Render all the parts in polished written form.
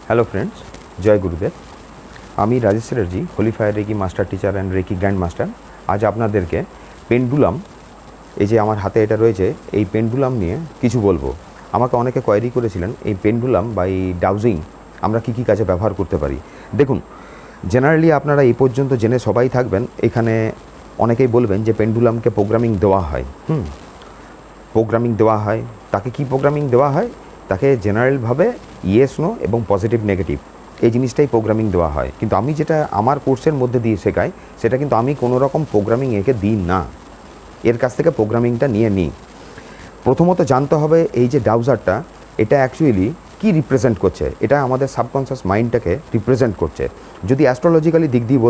Hello friends, জয় গুরুদেব। আমি Rajesh chatterjee, holy fire reiki master teacher and reiki grand master. আজ আপনাদেরকে পেন্ডুলাম, এই যে আমার হাতে এটা রয়েছে, এই পেন্ডুলাম নিয়ে কিছু বলবো। আমাকে অনেকে কোয়েরি করেছিলেন এই পেন্ডুলাম বা এই ডাউজিং আমরা কী কী কাজে ব্যবহার করতে পারি। দেখুন, জেনারেলি আপনারা এই পর্যন্ত জেনে সবাই থাকবেন, এখানে অনেকেই বলবেন যে পেন্ডুলামকে প্রোগ্রামিং দেওয়া হয়। প্রোগ্রামিং দেওয়া হয়, তাকে কি প্রোগ্রামিং দেওয়া হয়? তাকে জেনারেলভাবে ইয়েস নো এবং পজিটিভ নেগেটিভ এই জিনিসটাই প্রোগ্রামিং দেওয়া হয়। কিন্তু আমি যেটা আমার কোর্সের মধ্যে দিয়ে শেখাই, সেটা কিন্তু আমি কোনো রকম প্রোগ্রামিং একে দিই না, এর কাছ থেকে প্রোগ্রামিংটা নিয়ে নিই। প্রথমত জানতে হবে এই যে ডাউজারটা, এটা অ্যাকচুয়ালি কী রিপ্রেজেন্ট করছে। এটা আমাদের সাবকনশিয়াস মাইন্ডটাকে রিপ্রেজেন্ট করছে। যদি অ্যাস্ট্রোলজিক্যালি দিক দিয়ে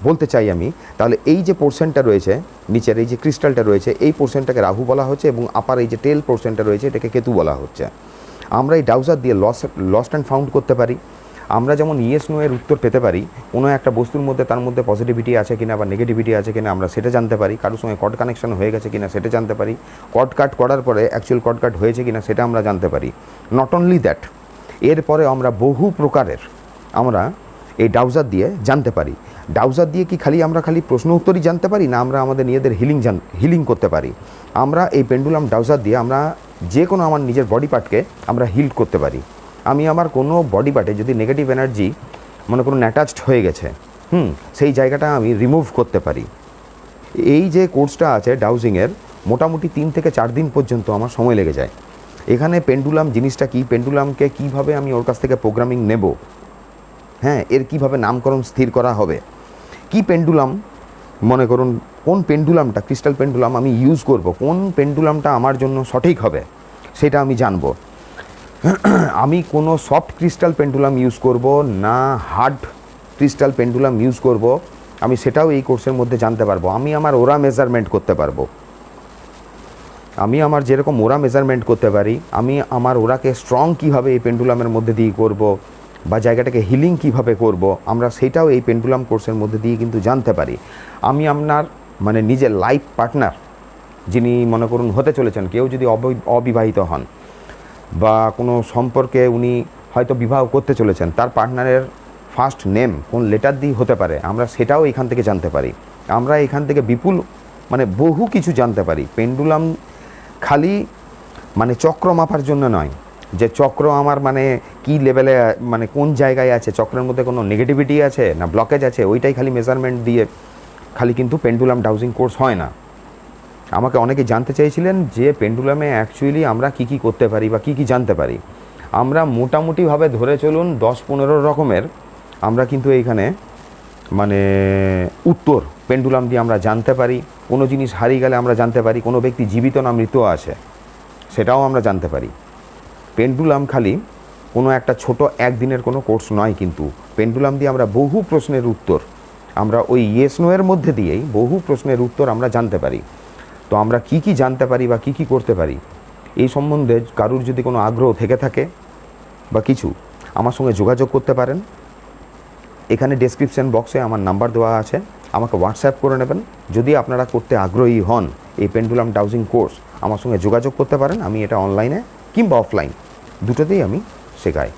বলতে চাই আমি, তাহলে এই যে পোর্শনটা রয়েছে নিচের, এই যে ক্রিস্টালটা রয়েছে, এই পোর্শনটাকে রাহু বলা হচ্ছে এবং আপার এই যে টেল পোর্শনটা রয়েছে এটাকে কেতু বলা হচ্ছে। আমরা এই ডাউজার দিয়ে লস্ট অ্যান্ড ফাউন্ড করতে পারি। আমরা যেমন ইয়েস নো এর উত্তর পেতে পারি, কোনো একটা বস্তুর মধ্যে তার মধ্যে পজিটিভিটি আছে কিনা বা নেগেটিভিটি আছে কিনা আমরা সেটা জানতে পারি। কারোর সঙ্গে কর্ড কানেকশন হয়ে গেছে কিনা সেটা জানতে পারি। কর্ড কাট করার পরে অ্যাকচুয়াল কর্ড কাট হয়েছে কিনা সেটা আমরা জানতে পারি। নট অনলি দ্যাট, এরপরে আমরা বহু প্রকারের আমরা এই ডাউজার দিয়ে জানতে পারি। ডাউজার দিয়ে কি আমরা খালি প্রশ্ন উত্তরই জানতে পারি না, আমরা আমাদের নিজেদের হিলিং করতে পারি। আমরা এই পেন্ডুলাম ডাউজার দিয়ে আমরা যে কোনো আমার নিজের বডি পার্টকে আমরা হিল করতে পারি। আমি আমার কোনো বডি পার্টে যদি নেগেটিভ এনার্জি মনে করুন অ্যাটাচড হয়ে গেছে, সেই জায়গাটা আমি রিমুভ করতে পারি। এই যে কোর্সটা আছে ডাউজিংয়ের, মোটামুটি 3 থেকে 4 দিন পর্যন্ত আমার সময় লেগে যায়। এখানে পেন্ডুলাম জিনিসটা কি, পেন্ডুলামকে কীভাবে আমি ওর কাছ থেকে প্রোগ্রামিং নেব, এর কীভাবে নামকরণ স্থির করা হবে, কি পেন্ডুলাম মনে করুন কোন পেন্ডুলামটা ক্রিস্টাল পেন্ডুলাম আমি ইউজ করব, কোন পেন্ডুলামটা আমার জন্য সঠিক হবে সেটা আমি জানব। আমি কোনো সফট ক্রিস্টাল পেন্ডুলাম ইউজ করব না হার্ড ক্রিস্টাল পেন্ডুলাম ইউজ করব, আমি সেটাও এই কোর্সের মধ্যে জানতে পারবো। আমি আমার ওরা মেজারমেন্ট করতে পারবো। আমি আমার যেরকম ওরা মেজারমেন্ট করতে পারি, আমি আমার ওরাকে স্ট্রং কীভাবে এই পেন্ডুলামের মধ্যে দিয়ে করব বা জায়গাটাকে হিলিং কিভাবে করব, আমরা সেটাও এই পেন্ডুলাম কোর্সের মধ্যে দিয়ে কিন্তু জানতে পারি। আমি আপনার নিজের লাইফ পার্টনার যিনি মনে করুন হতে চলেছেন, কেউ যদি অবিবাহিত হন বা কোনো সম্পর্কে উনি হয়তো বিবাহ করতে চলেছেন, তার পার্টনারের ফার্স্ট নেম কোন লেটার দিয়ে হতে পারে, আমরা সেটাও এখান থেকে জানতে পারি। আমরা এখান থেকে বিপুল বহু কিছু জানতে পারি। পেন্ডুলাম খালি চক্র মাপার জন্য নয়, যে চক্র আমার কি লেভেলে কোন জায়গায় আছে, চক্রের মধ্যে কোনো নেগেটিভিটি আছে না ব্লকেজ আছে, ওইটাই খালি মেজারমেন্ট দিয়ে খালি কিন্তু পেন্ডুলাম ডাউজিং কোর্স হয় না। আমাকে অনেকে জানতে চাইছিলেন যে পেন্ডুলামে অ্যাকচুয়ালি আমরা কি করতে পারি বা কি জানতে পারি। আমরা মোটামুটিভাবে ধরে চলুন 10-15 রকমের আমরা কিন্তু এইখানে উত্তর পেন্ডুলাম দিয়ে আমরা জানতে পারি। কোনো জিনিস হারিয়ে গেলে আমরা জানতে পারি, কোনো ব্যক্তি জীবিত না মৃত আছে সেটাও আমরা জানতে পারি। পেন্ডুলাম খালি কোনো একটা ছোট একদিনের কোনো কোর্স নয়, কিন্তু পেন্ডুলাম দিয়ে আমরা বহু প্রশ্নের উত্তর, আমরা ওই ইয়েস নো এর মধ্যে দিয়েই বহু প্রশ্নের উত্তর আমরা জানতে পারি। তো আমরা কি জানতে পারি বা কি করতে পারি, এই সম্বন্ধে কারুর যদি কোনো আগ্রহ থেকে থাকে বা কিছু, আমার সঙ্গে যোগাযোগ করতে পারেন। এখানে ডেসক্রিপশন বক্সে আমার নাম্বার দেওয়া আছে, আমাকে হোয়াটসঅ্যাপ করে নেবেন। যদি আপনারা করতে আগ্রহী হন এই পেন্ডুলাম ডাউজিং কোর্স, আমার সঙ্গে যোগাযোগ করতে পারেন। আমি এটা অনলাইনে কিংবা অফলাইন দুটোতেই আমি শেখাই।